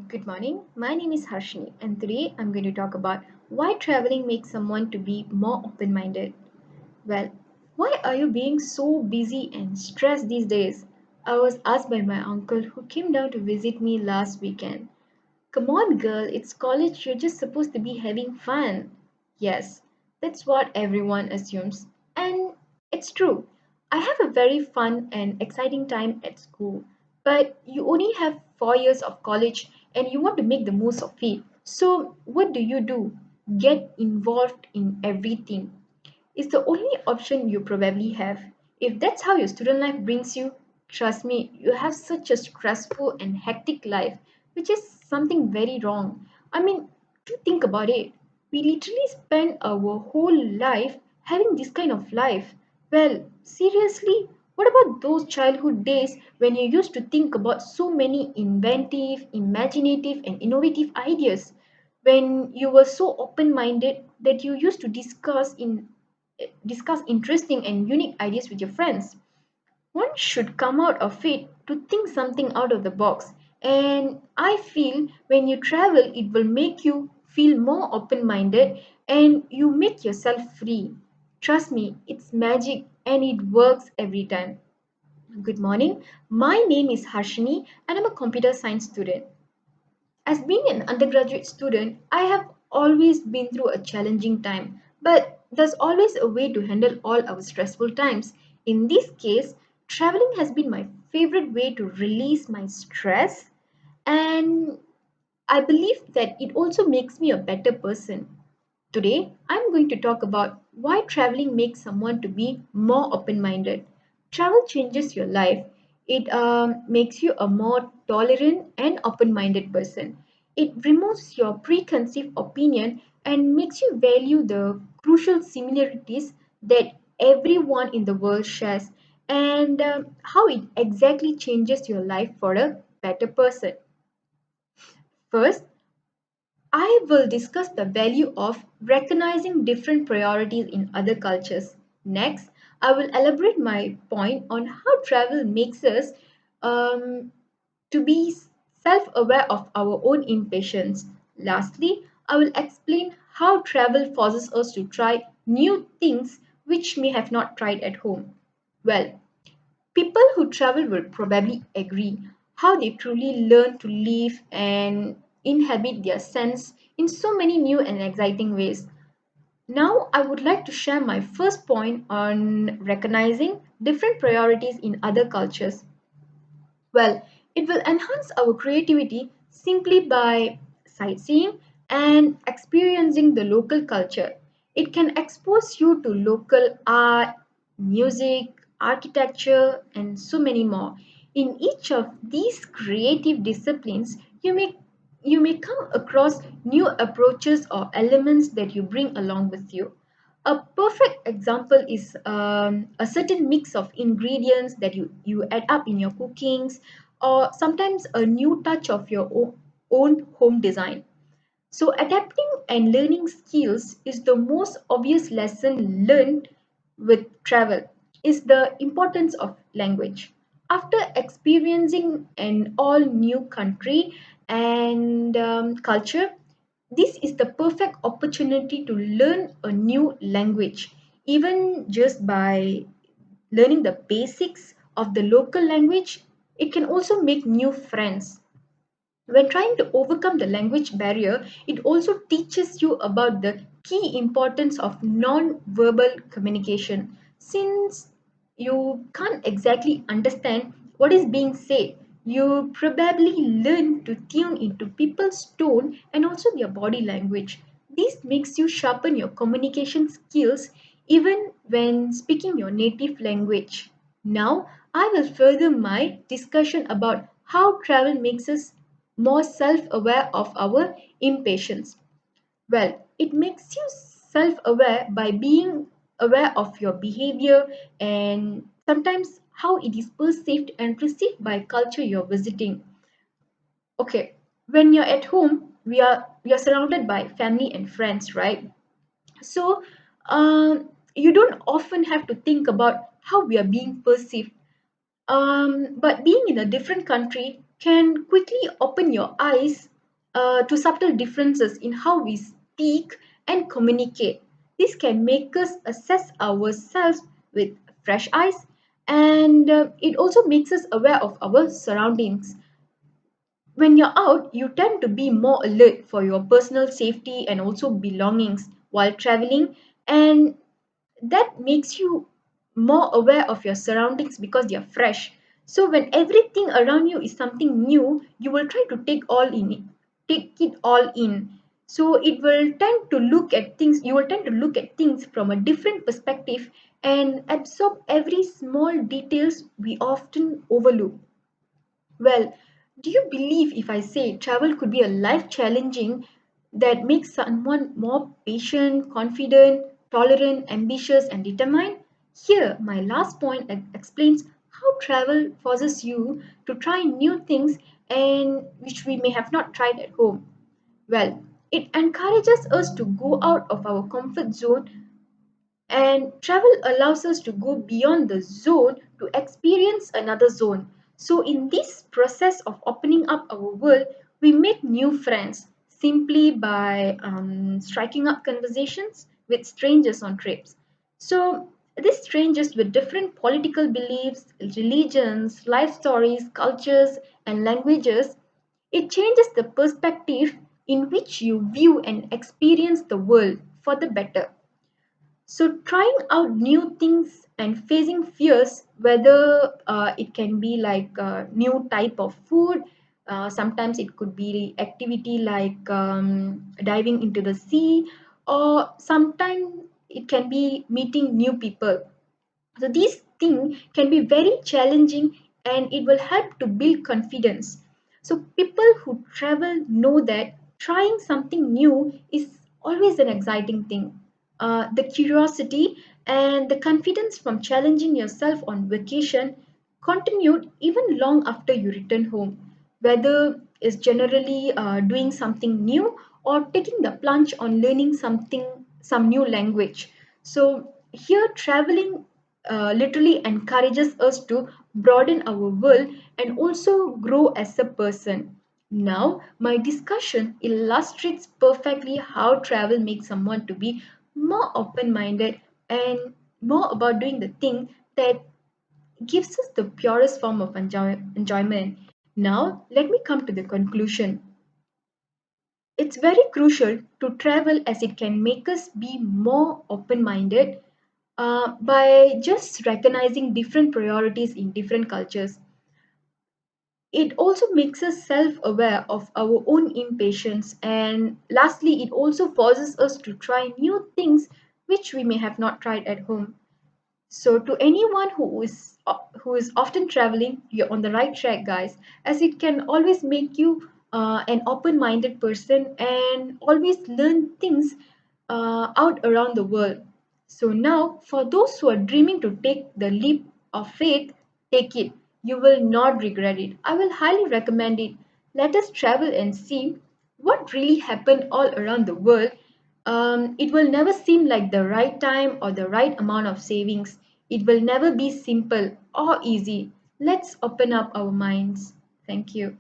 Good morning. My name is Harshini, and today I'm going to talk about why traveling makes someone to be more open-minded. Well, why are you being so busy and stressed these days? I was asked by my uncle who came down to visit me last weekend. Come on, girl, it's college, you're just supposed to be having fun. Yes, that's what everyone assumes. And it's true. I have a very fun and exciting time at school, but you only have 4 years of college and you want to make the most of it. So, what do? Get involved in everything is the only option you probably have. If that's how your student life brings you, trust me, you have such a stressful and hectic life, which is something very wrong. I mean, to think about it, we literally spend our whole life having this kind of life. Well, seriously, what about those childhood days when you used to think about so many inventive, imaginative, and innovative ideas? When you were so open minded that you used to discuss interesting and unique ideas with your friends. One should come out of it to think something out of the box. And I feel when you travel, it will make you feel more open minded and you make yourself free. Trust me, it's magic and it works every time. Good morning. My name is Harshini and I'm a computer science student. As being an undergraduate student, I have always been through a challenging time, but there's always a way to handle all our stressful times. In this case, traveling has been my favorite way to release my stress, and I believe that it also makes me a better person. Today, I'm going to talk about why traveling makes someone to be more open-minded. Travel changes your life. It makes you a more tolerant and open-minded person. It removes your preconceived opinion and makes you value the crucial similarities that everyone in the world shares and how it exactly changes your life for a better person. First, I will discuss the value of recognizing different priorities in other cultures. Next, I will elaborate my point on how travel makes us um, to be self aware of our own impatience. Lastly, I will explain how travel forces us to try new things which may have not tried at home. Well, people who travel will probably agree how they truly learn to live and inhabit their sense in so many new and exciting ways. Now, I would like to share my first point on recognizing different priorities in other cultures. Well, it will enhance our creativity simply by sightseeing and experiencing the local culture. It can expose you to local art, music, architecture, and so many more. In each of these creative disciplines, you may come across new approaches or elements that you bring along with you. A perfect example is a certain mix of ingredients that you add up in your cookings, or sometimes a new touch of your own home design. So, adapting and learning skills is the most obvious lesson learned with travel, is the importance of language. After experiencing an all new country and culture, this is the perfect opportunity to learn a new language, even just by learning the basics of the local language. It can also make new friends. When trying to overcome the language barrier, it also teaches you about the key importance of non-verbal communication. Since you can't exactly understand what is being said, you probably learn to tune into people's tone and also their body language. This makes you sharpen your communication skills even when speaking your native language. Now, I will further my discussion about how travel makes us more self aware of our impatience. Well, it makes you self aware by being aware of your behavior and sometimes how it is perceived and received by culture you're visiting. Okay, when you're at home, we are surrounded by family and friends, right? So you don't often have to think about how we are being perceived, but being in a different country, can quickly open your eyes to subtle differences in how we speak and communicate. This can make us assess ourselves with fresh eyes, and it also makes us aware of our surroundings. When you're out, you tend to be more alert for your personal safety and also belongings while traveling, and that makes you more aware of your surroundings because you're fresh. So when everything around you is something new, you will try to take it all in. So it will tend to look at things, you will tend to look at things from a different perspective and absorb every small details we often overlook. Well, do you believe if I say travel could be a life challenging that makes someone more patient, confident, tolerant, ambitious, and determined? Here, my last point explains how travel forces you to try new things and which we may have not tried at home. Well, it encourages us to go out of our comfort zone, and travel allows us to go beyond the zone to experience another zone. So, in this process of opening up our world, we make new friends simply by striking up conversations with strangers on trips. So, these strangers with different political beliefs, religions, life stories, cultures, and languages, it changes the perspective in which you view and experience the world for the better. So, trying out new things and facing fears, whether it can be like a new type of food, sometimes it could be activity like diving into the sea, or sometimes it can be meeting new people. So these things can be very challenging and it will help to build confidence. So people who travel know that trying something new is always an exciting thing. The curiosity and the confidence from challenging yourself on vacation continued even long after you return home, whether it's generally doing something new or taking the plunge on learning some new language. So here traveling literally encourages us to broaden our world and also grow as a person. Now, my discussion illustrates perfectly how travel makes someone to be more open-minded and more about doing the thing that gives us the purest form of enjoyment. Now, let me come to the conclusion. It's very crucial to travel as it can make us be more open minded by just recognizing different priorities in different cultures. It also makes us self aware of our own impatience, and lastly, it also forces us to try new things which we may have not tried at home. So, to anyone who is often traveling, you're on the right track, guys, as it can always make you an open-minded person and always learn things out around the world. So now, for those who are dreaming to take the leap of faith, take it. You will not regret it. I will highly recommend it. Let us travel and see what really happened all around the world. It will never seem like the right time or the right amount of savings. It will never be simple or easy. Let's open up our minds. Thank you.